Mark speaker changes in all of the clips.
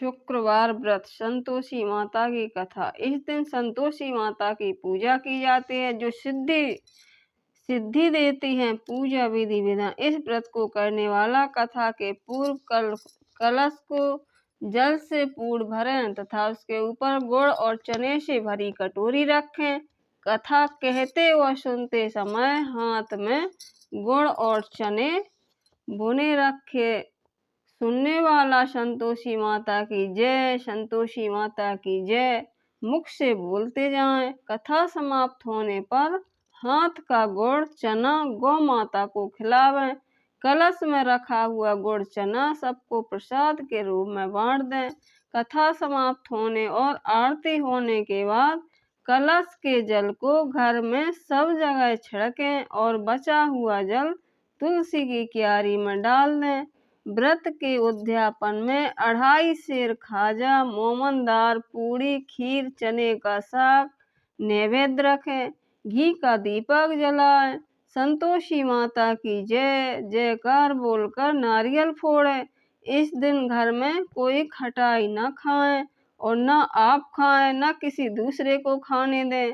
Speaker 1: शुक्रवार व्रत संतोषी माता की कथा। इस दिन संतोषी माता की पूजा की जाती है जो सिद्धि सिद्धि देती है। पूजा विधि विधान। इस व्रत को करने वाला कथा के पूर्व कलश को जल से पूर्ण भरें तथा उसके ऊपर गुड़ और चने से भरी कटोरी रखें। कथा कहते व सुनते समय हाथ में गुड़ और चने बुने रखे। सुनने वाला संतोषी माता की जय, संतोषी माता की जय मुख से बोलते जाएं। कथा समाप्त होने पर हाथ का गुड़ चना गौ माता को खिलावें। कलश में रखा हुआ गुड़ चना सबको प्रसाद के रूप में बांट दें। कथा समाप्त होने और आरती होने के बाद कलश के जल को घर में सब जगह छिड़कें और बचा हुआ जल तुलसी की क्यारी में डाल दें। व्रत के उद्यापन में 2.5 सेर खाजा, मोमनदार पूड़ी, खीर, चने का साग नैवेद्य रखें। घी का दीपक जलाएं। संतोषी माता की जय जयकार बोलकर नारियल फोड़ें। इस दिन घर में कोई खटाई न खाएं और न आप खाएं न किसी दूसरे को खाने दें।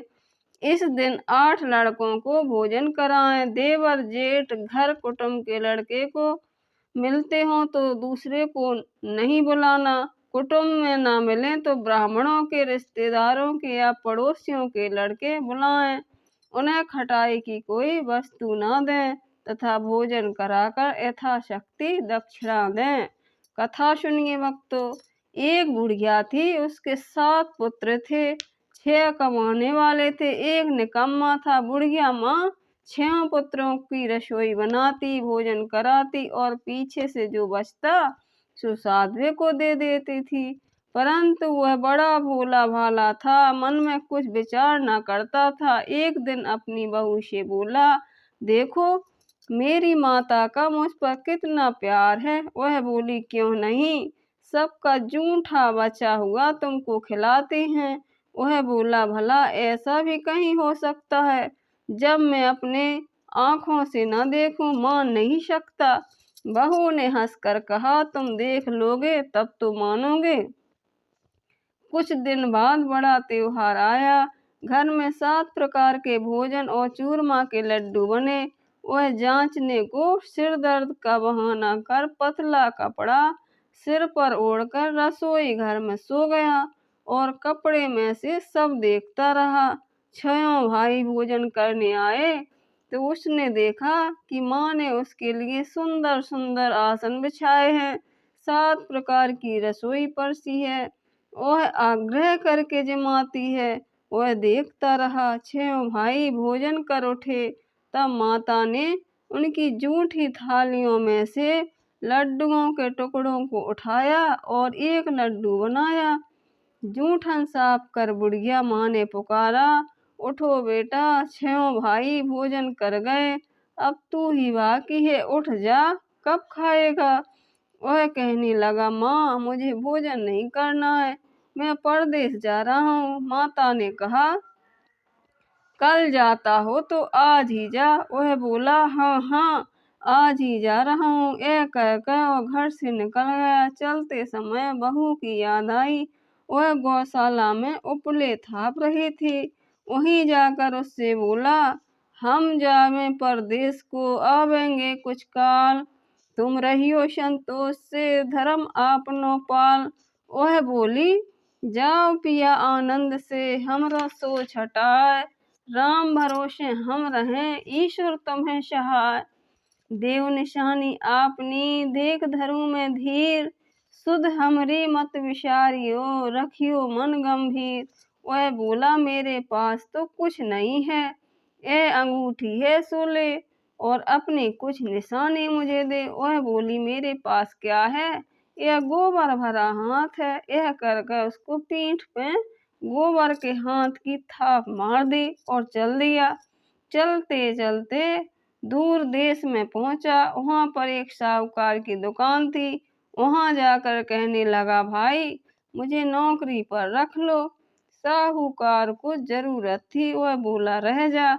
Speaker 1: इस दिन 8 लड़कों को भोजन कराएं। देवर जेठ घर कुटुंब के लड़के को मिलते हो तो दूसरे को नहीं बुलाना। कुटुंब में ना मिलें तो ब्राह्मणों के, रिश्तेदारों के या पड़ोसियों के लड़के बुलाएं। उन्हें खटाई की कोई वस्तु ना दें तथा भोजन कराकर यथाशक्ति दक्षिणा दें। कथा सुनिए भक्तों। एक बुढ़िया थी, उसके 7 पुत्र थे। 6 कमाने वाले थे, एक निकम्मा था। बुढ़िया माँ 6 पुत्रों की रसोई बनाती, भोजन कराती और पीछे से जो बचता सो साध्वी को दे देती थी। परंतु वह बड़ा भोला भाला था, मन में कुछ विचार न करता था। एक दिन अपनी बहू से बोला, देखो मेरी माता का मुझ पर कितना प्यार है। वह बोली, क्यों नहीं, सबका जूठा बचा हुआ तुमको खिलाते हैं। वह बोला, भला ऐसा भी कहीं हो सकता है? जब मैं अपने आंखों से न देखूं मान नहीं सकता। बहू ने हंसकर कहा, तुम देख लोगे तब तो मानोगे। कुछ दिन बाद बड़ा त्योहार आया। घर में 7 प्रकार के भोजन और चूरमा के लड्डू बने। वह जांचने को सिर दर्द का बहाना कर पतला कपड़ा सिर पर ओढ़कर रसोई घर में सो गया और कपड़े में से सब देखता रहा। 6 भाई भोजन करने आए तो उसने देखा कि माँ ने उसके लिए सुंदर सुंदर आसन बिछाए हैं, 7 प्रकार की रसोई परसी है। वह आग्रह करके जमाती है। वह देखता रहा। 6 भाई भोजन कर उठे। तब माता ने उनकी जूठी थालियों में से लड्डुओं के टुकड़ों को उठाया और एक लड्डू बनाया। जूठन साफ कर बुढ़िया माँ ने पुकारा, उठो बेटा, 6 भाई भोजन कर गए, अब तू ही बाकी है, उठ जा, कब खाएगा? वह कहने लगा, माँ मुझे भोजन नहीं करना है, मैं परदेश जा रहा हूँ। माता ने कहा, कल जाता हो तो आज ही जा। वह बोला, हाँ हाँ आज ही जा रहा हूँ। यह कहकर वह घर से निकल गया। चलते समय बहू की याद आई। वह गौशाला में उपले थाप रही थी। वहीं जाकर उससे बोला, हम जावे परदेश को, आवेंगे कुछ काल, तुम रहियो संतोष से, धर्म आपनो पाल। वह बोली, जाओ पिया आनंद से, हमरा सोच हटाए, राम भरोसे हम रहें, ईश्वर तुम्हें सहाय। देव निशानी आपनी, देख धरू में धीर, सुध हमरी मत विचारियो, रखियो मन गंभीर। वह बोला, मेरे पास तो कुछ नहीं है, ये अंगूठी है सो ले और अपने कुछ निशानी मुझे दे। वह बोली, मेरे पास क्या है, यह गोबर भरा हाथ है। यह कर उसको पीठ पे गोबर के हाथ की थाप मार दी और चल दिया। चलते चलते दूर देश में पहुंचा। वहां पर एक साहूकार की दुकान थी। वहां जाकर कहने लगा, भाई मुझे नौकरी पर रख लो। साहूकार को जरूरत थी। वह बोला, रह जा।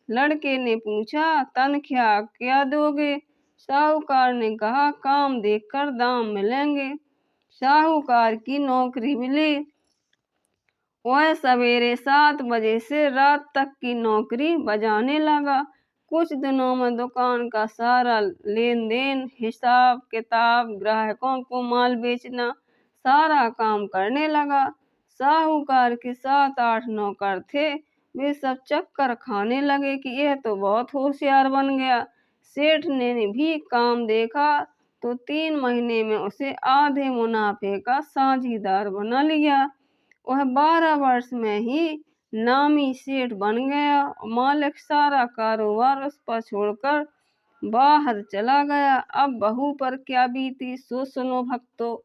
Speaker 1: लड़के ने पूछा, तनख्वाह क्या दोगे? साहूकार ने कहा, काम देखकर दाम मिलेंगे। साहूकार की नौकरी मिली। वह सवेरे 7 बजे से रात तक की नौकरी बजाने लगा। कुछ दिनों में दुकान का सारा लेन देन, हिसाब किताब, ग्राहकों को माल बेचना, सारा काम करने लगा। साहूकार के 7-8 नौकर थे। वे सब चक्कर खाने लगे कि यह तो बहुत होशियार बन गया। सेठ ने भी काम देखा तो 3 महीने में उसे आधे मुनाफे का साझीदार बना लिया। वह 12 वर्ष में ही नामी सेठ बन गया। मालिक सारा कारोबार उस पर छोड़कर बाहर चला गया। अब बहू पर क्या बीती सो सुनो भक्तों।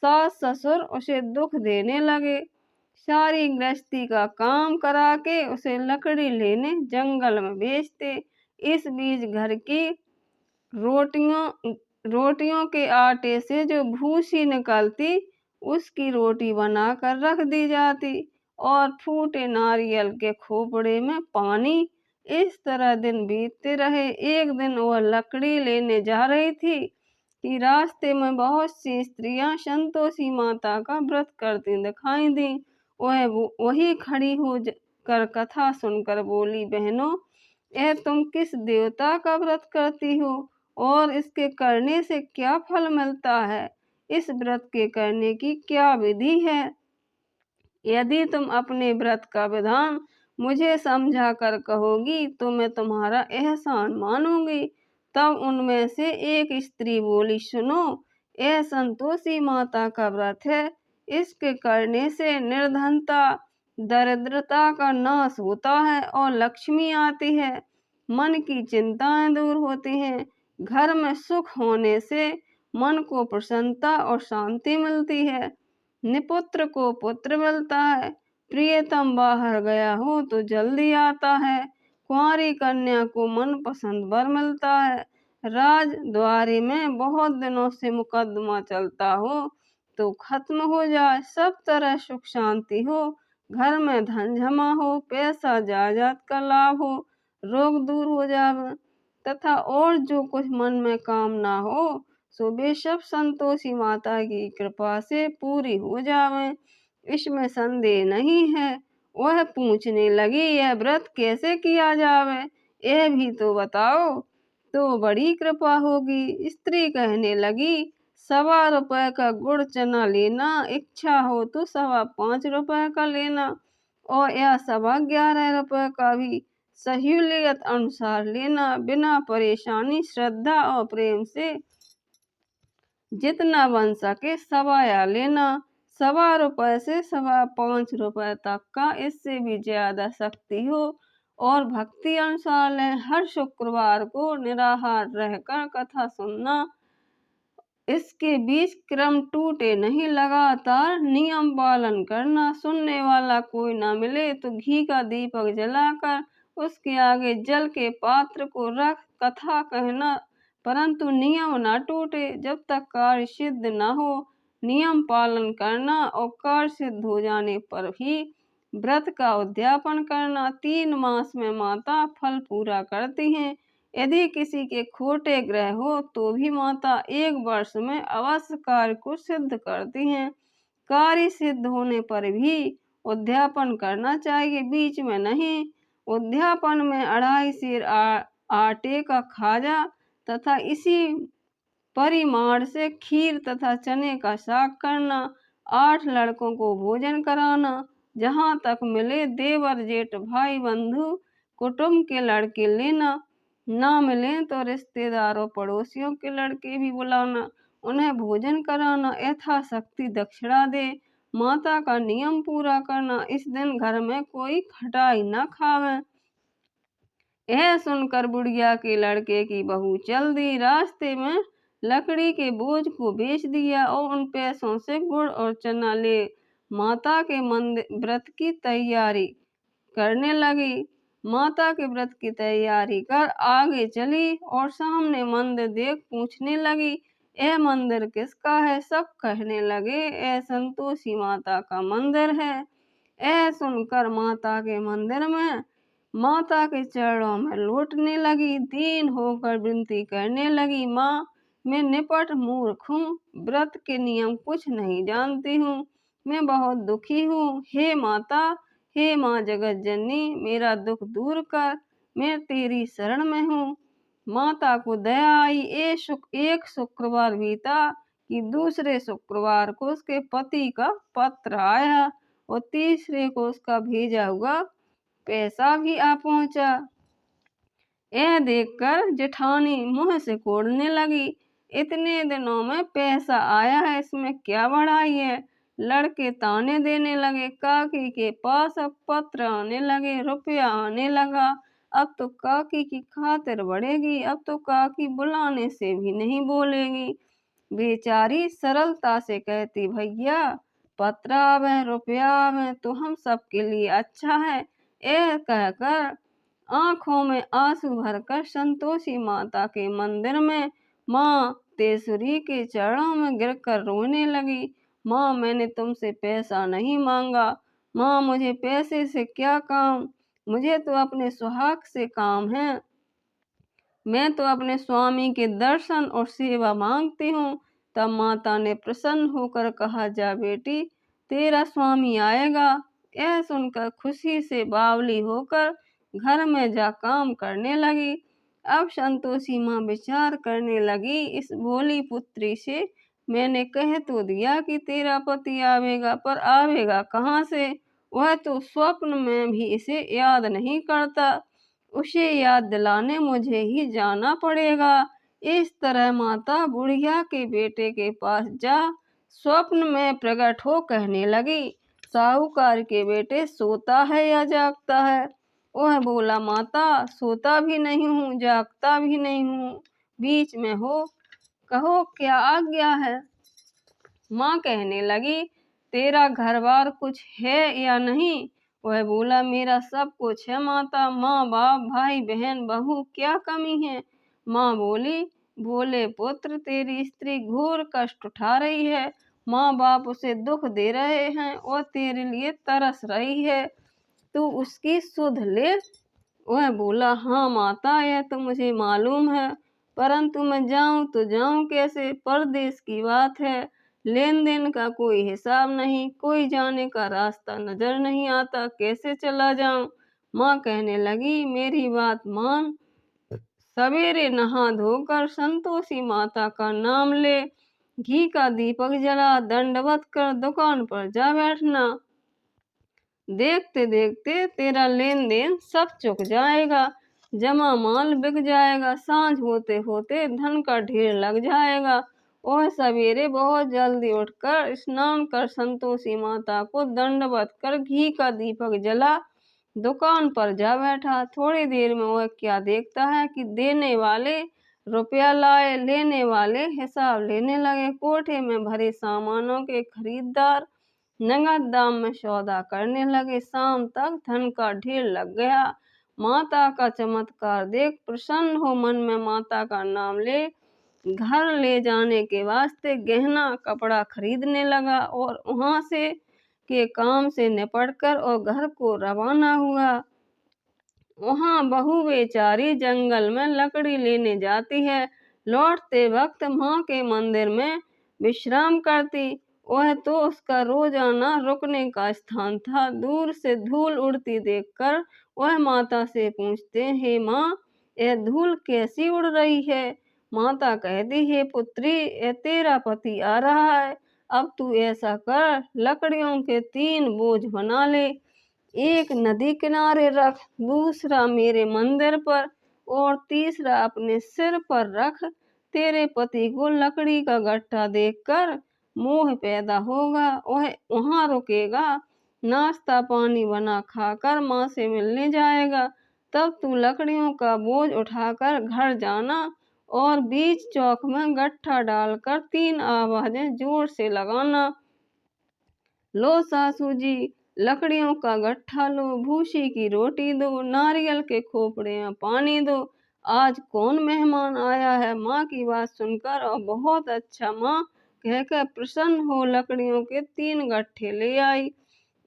Speaker 1: सास ससुर उसे दुख देने लगे। सारी गृहस्थी का काम करा के उसे लकड़ी लेने जंगल में भेजते। इस बीच घर की रोटियों के आटे से जो भूसी निकलती उसकी रोटी बनाकर रख दी जाती और फूटे नारियल के खोपड़े में पानी। इस तरह दिन बीतते रहे। एक दिन वह लकड़ी लेने जा रही थी कि रास्ते में बहुत सी स्त्रियां संतोषी माता का व्रत करती दिखाई दी। वह वही खड़ी हो कर कथा सुनकर बोली, बहनों, यह तुम किस देवता का व्रत करती हो और इसके करने से क्या फल मिलता है? इस व्रत के करने की क्या विधि है? यदि तुम अपने व्रत का विधान मुझे समझा कर कहोगी तो मैं तुम्हारा एहसान मानूंगी। तब उनमें से एक स्त्री बोली, सुनो, यह संतोषी माता का व्रत है। इसके करने से निर्धनता, दरिद्रता का नाश होता है और लक्ष्मी आती है। मन की चिंताएं दूर होती हैं। घर में सुख होने से मन को प्रसन्नता और शांति मिलती है। निपुत्र को पुत्र मिलता है। प्रियतम बाहर गया हो तो जल्दी आता है। कुंवारी कन्या को मनपसंद वर मिलता है। राज द्वारे में बहुत दिनों से मुकदमा चलता हो तो खत्म हो जाए। सब तरह सुख शांति हो। घर में धन जमा हो, पैसा जायदाद का लाभ हो, रोग दूर हो जावे तथा और जो कुछ मन में कामना हो सो वे सब संतोषी माता की कृपा से पूरी हो जावे। इसमें संदेह नहीं है। वह पूछने लगी, यह व्रत कैसे किया जावे, यह भी तो बताओ तो बड़ी कृपा होगी। स्त्री कहने लगी, 1.25 रुपए का गुड़ चना लेना, इच्छा हो तो 5.25 रुपए का लेना और या 11.25 रुपए का भी सहूलियत अनुसार लेना। बिना परेशानी, श्रद्धा और प्रेम से जितना बन सके सवाया लेना। 1.25 रुपए से 5.25 रुपए तक का, इससे भी ज्यादा शक्ति हो और भक्ति अनुसार लें। हर शुक्रवार को निराहार रहकर कथा सुनना। इसके बीच क्रम टूटे नहीं, लगातार नियम पालन करना। सुनने वाला कोई ना मिले तो घी का दीपक जलाकर उसके आगे जल के पात्र को रख कथा कहना, परंतु नियम न टूटे। जब तक कार्य सिद्ध न हो नियम पालन करना और कार्य सिद्ध हो जाने पर भी व्रत का उद्यापन करना। 3 मास में माता फल पूरा करती हैं। यदि किसी के खोटे ग्रह हो तो भी माता 1 वर्ष में अवश्य कार्य को सिद्ध करती हैं। कार्य सिद्ध होने पर भी उद्यापन करना चाहिए, बीच में नहीं। उद्यापन में 2.5 सेर आटे का खाजा तथा इसी परिमाण से खीर तथा चने का साग करना। 8 लड़कों को भोजन कराना। जहाँ तक मिले देवर जेठ भाई बंधु कुटुंब के लड़के लेना। ना मिले तो रिश्तेदारों पड़ोसियों के लड़के भी बुलाना, उन्हें भोजन कराना, यथाशक्ति दक्षिणा दे। माता का नियम पूरा करना। इस दिन घर में कोई खटाई न खावे। यह सुनकर बुढ़िया के लड़के की बहू चल दी। रास्ते में लकड़ी के बोझ को बेच दिया और उन पैसों से गुड़ और चना ले माता के मंदिर व्रत की तैयारी करने लगी। माता के व्रत की तैयारी कर आगे चली और सामने मंदिर देख पूछने लगी, यह मंदिर किसका है? सब कहने लगे, यह संतोषी माता का मंदिर है। यह सुनकर माता के मंदिर में माता के चरणों में लौटने लगी। दीन होकर विनती करने लगी, माँ, मैं निपट मूर्ख हूँ, व्रत के नियम कुछ नहीं जानती हूँ, मैं बहुत दुखी हूँ। हे माता, हे माँ जगत जननी, मेरा दुख दूर कर, मैं तेरी शरण में हूँ। माता को दया आई। एक शुक्रवार बीता कि दूसरे शुक्रवार को उसके पति का पत्र आया और तीसरे को उसका भेजा हुआ पैसा भी आ पहुंचा। यह देखकर जेठानी मुंह से कोड़ने लगी। इतने दिनों में पैसा आया है, इसमें क्या बड़ाई है। लड़के ताने देने लगे। काकी के पास अब पत्र आने लगे, रुपया आने लगा। अब तो काकी की खातिर बढ़ेगी, अब तो काकी बुलाने से भी नहीं बोलेगी। बेचारी सरलता से कहती, भैया पत्र आवे, रुपया आवे तो हम सबके लिए अच्छा है। यह कहकर आंखों में आंसू भरकर संतोषी माता के मंदिर में माँ तेसुरी के चरणों में गिरकर रोने लगी। माँ, मैंने तुमसे पैसा नहीं मांगा। माँ, मुझे पैसे से क्या काम, मुझे तो अपने सुहाग से काम है। मैं तो अपने स्वामी के दर्शन और सेवा मांगती हूँ। तब माता ने प्रसन्न होकर कहा, जा बेटी, तेरा स्वामी आएगा। यह सुनकर खुशी से बावली होकर घर में जा काम करने लगी। अब संतोषी माँ विचार करने लगी, इस भोली पुत्री से मैंने कह तो दिया कि तेरा पति आवेगा, पर आवेगा कहाँ से। वह तो स्वप्न में भी इसे याद नहीं करता, उसे याद दिलाने मुझे ही जाना पड़ेगा। इस तरह माता बुढ़िया के बेटे के पास जा स्वप्न में प्रकट हो कहने लगी, साहूकार के बेटे सोता है या जागता है। वह बोला, माता सोता भी नहीं हूँ, जागता भी नहीं हूँ, बीच में हो, कहो क्या आज्ञा है। माँ कहने लगी, तेरा घर बार कुछ है या नहीं। वह बोला, मेरा सब कुछ है माता, माँ बाप भाई बहन बहू क्या कमी है। माँ बोली, बोले पुत्र, तेरी स्त्री घोर कष्ट उठा रही है, माँ बाप उसे दुख दे रहे हैं और तेरे लिए तरस रही है, तू उसकी सुध ले। वह बोला, हाँ माता, यह तो मुझे मालूम है, परंतु मैं जाऊं तो जाऊं कैसे। परदेश की बात है, लेन देन का कोई हिसाब नहीं, कोई जाने का रास्ता नजर नहीं आता, कैसे चला जाऊं। माँ कहने लगी, मेरी बात मान, सवेरे नहा धोकर संतोषी माता का नाम ले, घी का दीपक जला, दंडवत कर दुकान पर जा बैठना। देखते देखते तेरा लेन देन सब चुक जाएगा, जमा माल बिक जाएगा, सांझ होते होते धन का ढेर लग जाएगा। वह सवेरे बहुत जल्दी उठकर स्नान कर संतोषी माता को दंडवत कर घी का दीपक जला दुकान पर जा बैठा। थोड़ी देर में वह क्या देखता है कि देने वाले रुपया लाए, लेने वाले हिसाब लेने लगे। कोठे में भरे सामानों के खरीदार नगद दाम में सौदा करने लगे। शाम तक धन का ढेर लग गया। माता का चमत्कार देख प्रसन्न हो मन में माता का नाम ले घर ले जाने के वास्ते गहना कपड़ा खरीदने लगा और वहां से के काम से निपटकर और घर को रवाना हुआ। वहां बहू बेचारी जंगल में लकड़ी लेने जाती है, लौटते वक्त माँ के मंदिर में विश्राम करती। वह तो उसका रोजाना रुकने का स्थान था। दूर से धूल उड़ती देखकर वह माता से पूछते, हे माँ, यह धूल कैसी उड़ रही है। माता कहती, हे पुत्री, यह तेरा पति आ रहा है। अब तू ऐसा कर, लकड़ियों के 3 बोझ बना ले, एक नदी किनारे रख, दूसरा मेरे मंदिर पर और तीसरा अपने सिर पर रख। तेरे पति को लकड़ी का गट्ठा देखकर मोह पैदा होगा, वह वहां रुकेगा, नाश्ता पानी बना खाकर माँ से मिलने जाएगा। तब तू लकड़ियों का बोझ उठाकर घर जाना और बीच चौक में गट्ठा डालकर 3 आवाजें जोर से लगाना, लो सासू जी, लकड़ियों का गट्ठा लो, भूसी की रोटी दो, नारियल के खोपड़े में पानी दो, आज कौन मेहमान आया है। माँ की बात सुनकर और बहुत अच्छा माँ कहकर प्रसन्न हो लकड़ियों के 3 गट्ठे ले आई,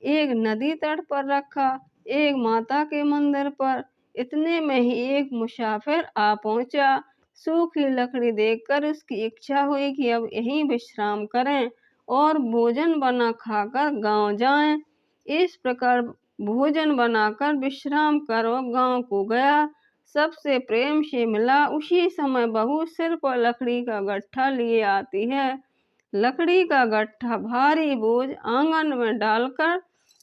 Speaker 1: एक नदी तट पर रखा, एक माता के मंदिर पर। इतने में ही एक मुसाफिर आ पहुंचा। सूखी लकड़ी देखकर उसकी इच्छा हुई कि अब यहीं विश्राम करें और भोजन बना खाकर गांव जाएं। इस प्रकार भोजन बनाकर विश्राम कर वो गांव को गया। सबसे प्रेम से मिला। उसी समय बहू सिर पर लकड़ी का गट्ठा लिए आती है। लकड़ी का गट्ठा भारी बोझ आंगन में डालकर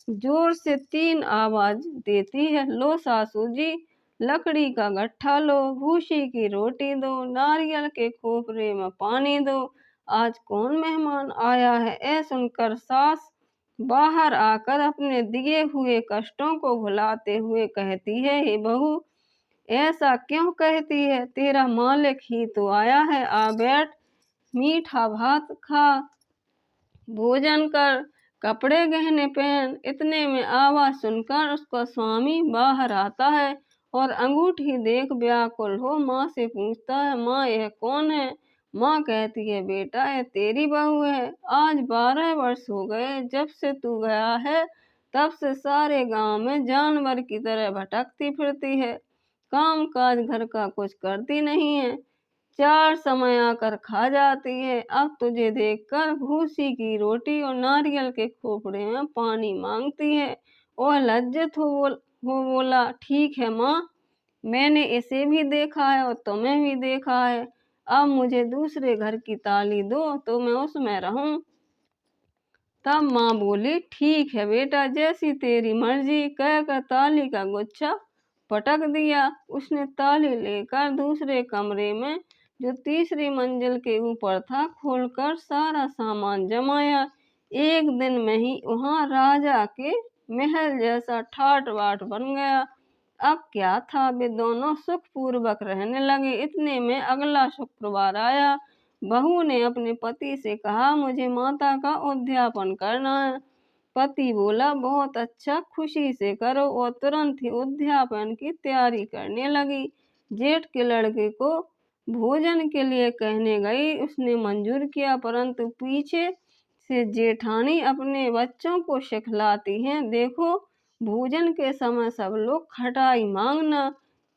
Speaker 1: जोर से 3 आवाज देती है, लो सासू जी, लकड़ी का गट्ठा लो, भूसी की रोटी दो, नारियल के खोपरे में पानी दो, आज कौन मेहमान आया है। ऐ सुनकर सास बाहर आकर अपने दिए हुए कष्टों को भुलाते हुए कहती है, हे बहू, ऐसा क्यों कहती है, तेरा मालिक ही तो आया है, आ बैठ, मीठा भात खा, भोजन कर, कपड़े गहने पहन। इतने में आवाज सुनकर उसका स्वामी बाहर आता है और अंगूठी देख व्याकुल हो माँ से पूछता है, माँ यह कौन है। माँ कहती है, बेटा यह तेरी बहू है। आज 12 वर्ष हो गए जब से तू गया है, तब से सारे गांव में जानवर की तरह भटकती फिरती है, काम काज घर का कुछ करती नहीं है, 4 समय आकर खा जाती है। अब तुझे देखकर भूसी की रोटी और नारियल के खोपड़े में पानी मांगती है। और लज्जित हो बोला, ठीक है माँ, मैंने इसे भी देखा है और तुम्हें भी देखा है, अब मुझे दूसरे घर की ताली दो तो मैं उसमें रहूं। तब माँ बोली, ठीक है बेटा, जैसी तेरी मर्जी, कहकर ताली का गुच्छा पटक दिया। उसने ताली लेकर दूसरे कमरे में जो तीसरी मंजिल के ऊपर था खोलकर सारा सामान जमाया। एक दिन में ही वहां राजा के महल जैसा ठाट बाट बन गया। अब क्या था, वे दोनों सुखपूर्वक रहने लगे। इतने में अगला शुक्रवार आया। बहू ने अपने पति से कहा, मुझे माता का उद्यापन करना है। पति बोला, बहुत अच्छा, खुशी से करो, और तुरंत ही उद्यापन की तैयारी करने लगी। जेठ के लड़के को भोजन के लिए कहने गई, उसने मंजूर किया, परंतु पीछे से जेठानी अपने बच्चों को सिखलाती हैं, देखो भोजन के समय सब लोग खटाई मांगना,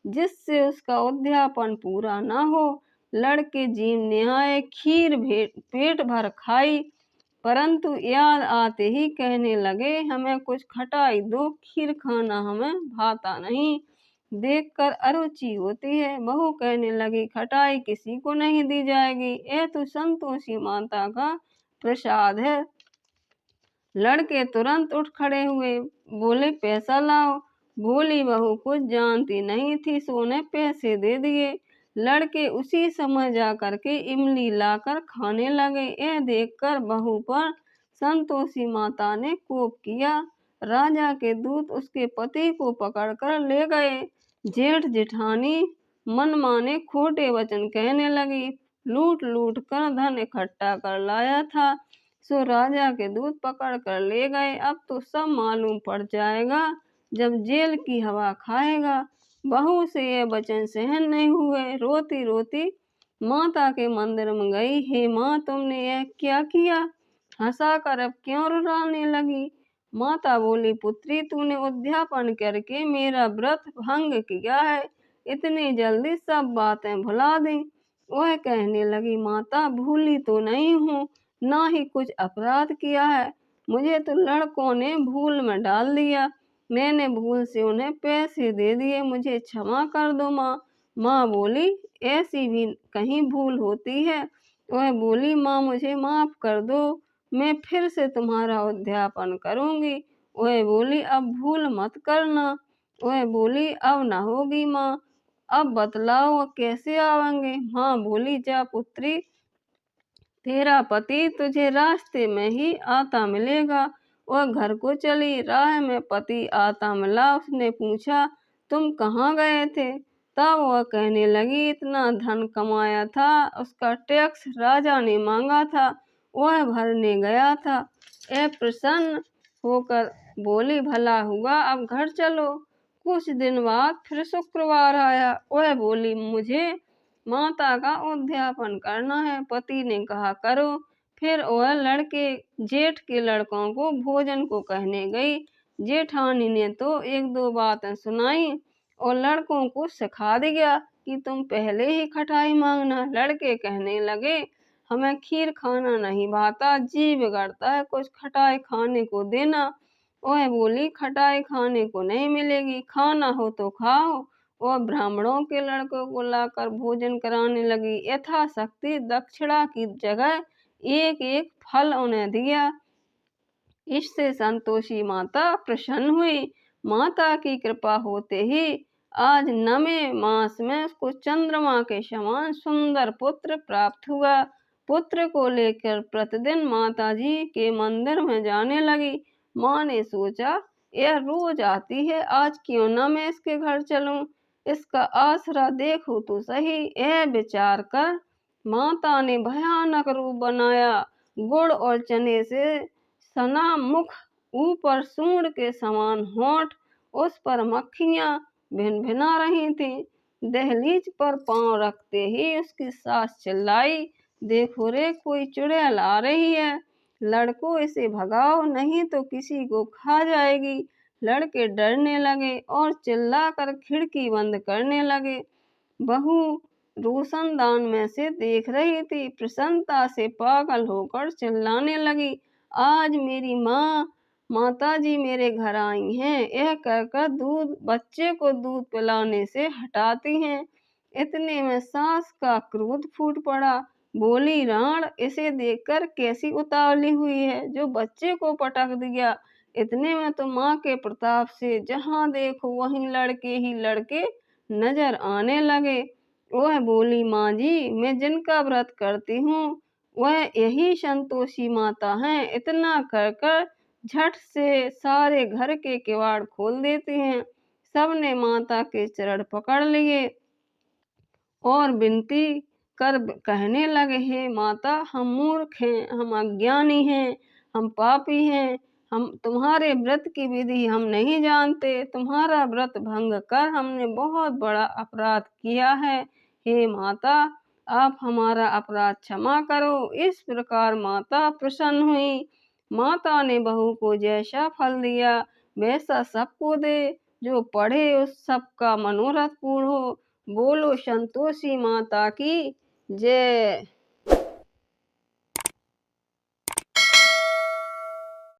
Speaker 1: जिससे उसका उद्यापन पूरा ना हो। लड़के जीवने आए, खीर पेट भर खाई, परंतु याद आते ही कहने लगे, हमें कुछ खटाई दो, खीर खाना हमें भाता नहीं, देखकर अरुचि होती है। बहू कहने लगी, खटाई किसी को नहीं दी जाएगी, यह तो संतोषी माता का प्रसाद है। लड़के तुरंत उठ खड़े हुए, बोले, पैसा लाओ। भोली बहू कुछ जानती नहीं थी, सो उन्हें पैसे दे दिए। लड़के उसी समय जा करके इमली लाकर खाने लगे। यह देखकर बहू पर संतोषी माता ने कोप किया। राजा के दूत उसके पति को पकड़कर ले गए। जेठ जेठानी मनमाने खोटे वचन कहने लगी, लूट लूट कर धन इकट्ठा कर लाया था, सो राजा के दूत पकड़ कर ले गए। अब तो सब मालूम पड़ जाएगा जब जेल की हवा खाएगा। बहू से ये वचन सहन नहीं हुए, रोती रोती माता के मंदिर में गई। हे माँ, तुमने यह क्या किया, हंसा कर अब क्यों रुलाने लगी। माता बोली, पुत्री, तूने उद्यापन करके मेरा व्रत भंग किया है, इतनी जल्दी सब बातें भुला दी। वह कहने लगी, माता, भूली तो नहीं हूँ, ना ही कुछ अपराध किया है, मुझे तो लड़कों ने भूल में डाल दिया, मैंने भूल से उन्हें पैसे दे दिए, मुझे क्षमा कर दो माँ। माँ बोली, ऐसी भी कहीं भूल होती है। वह बोली, माँ मुझे माफ कर दो, मैं फिर से तुम्हारा उद्यापन करूंगी। वह बोली, अब भूल मत करना। वह बोली, अब ना होगी माँ, अब बतलाओ कैसे आवेंगे। माँ बोली, जा पुत्री, तेरा पति तुझे रास्ते में ही आता मिलेगा। वह घर को चली। राह में पति आता मिला। उसने पूछा, तुम कहाँ गए थे। तब वह कहने लगी, इतना धन कमाया था, उसका टैक्स राजा ने मांगा था, वह भरने गया था। ए प्रसन्न होकर बोली, भला हुआ, अब घर चलो। कुछ दिन बाद फिर शुक्रवार आया। वह बोली, मुझे माता का उद्यापन करना है। पति ने कहा, करो। फिर वह लड़के जेठ के लड़कों को भोजन को कहने गई। जेठानी ने तो 1-2 बातें सुनाई और लड़कों को सिखा दिया कि तुम पहले ही खटाई मांगना। लड़के कहने लगे, हमें खीर खाना नहीं भाता, जी बिगड़ता है कुछ खटाई खाने को देना। वह बोली, खटाई खाने को नहीं मिलेगी, खाना हो तो खाओ। वह ब्राह्मणों के लड़कों को लाकर भोजन कराने लगी। यथाशक्ति दक्षिणा की जगह एक एक फल उन्हें दिया। इससे संतोषी माता प्रसन्न हुई। माता की कृपा होते ही आज 9वें मास में उसको चंद्रमा के समान सुंदर पुत्र प्राप्त हुआ। पुत्र को लेकर प्रतिदिन माता जी के मंदिर में जाने लगी। माँ ने सोचा, यह रोज आती है, आज क्यों न मैं इसके घर चलूं, इसका आसरा देखूं तो सही। यह विचार कर माता ने भयानक रूप बनाया। गुड़ और चने से सना मुख, ऊपर सूंड के समान होंठ, उस पर मक्खियां भिनभिना रही थीं। दहलीज पर पांव रखते ही उसकी सास चिल्लाई, देखो रे, कोई चुड़ैल आ रही है, लड़को इसे भगाओ नहीं तो किसी को खा जाएगी। लड़के डरने लगे और चिल्लाकर खिड़की बंद करने लगे। बहू रोशनदान में से देख रही थी, प्रसन्नता से पागल होकर चिल्लाने लगी, आज मेरी माता जी मेरे घर आई हैं। यह कहकर बच्चे को दूध पिलाने से हटाती हैं। इतने में सास का क्रोध फूट पड़ा। बोली, राण, इसे देखकर कैसी उतावली हुई है जो बच्चे को पटक दिया। इतने में तो माँ के प्रताप से जहाँ देखो वहीं लड़के ही लड़के नजर आने लगे। वह बोली, माँ जी, मैं जिनका व्रत करती हूँ वह यही संतोषी माता हैं। इतना कर झट से सारे घर के किवाड़ खोल देती हैं। सबने माता के चरण पकड़ लिए और विनती कर कहने लगे, हे माता, हम मूर्ख हैं, हम अज्ञानी हैं, हम पापी हैं, हम तुम्हारे व्रत की विधि हम नहीं जानते, तुम्हारा व्रत भंग कर हमने बहुत बड़ा अपराध किया है। हे माता, आप हमारा अपराध क्षमा करो। इस प्रकार माता प्रसन्न हुई। माता ने बहू को जैसा फल दिया वैसा सबको दे, जो पढ़े उस सबका मनोरथ पूर्ण हो। बोलो संतोषी माता की जय।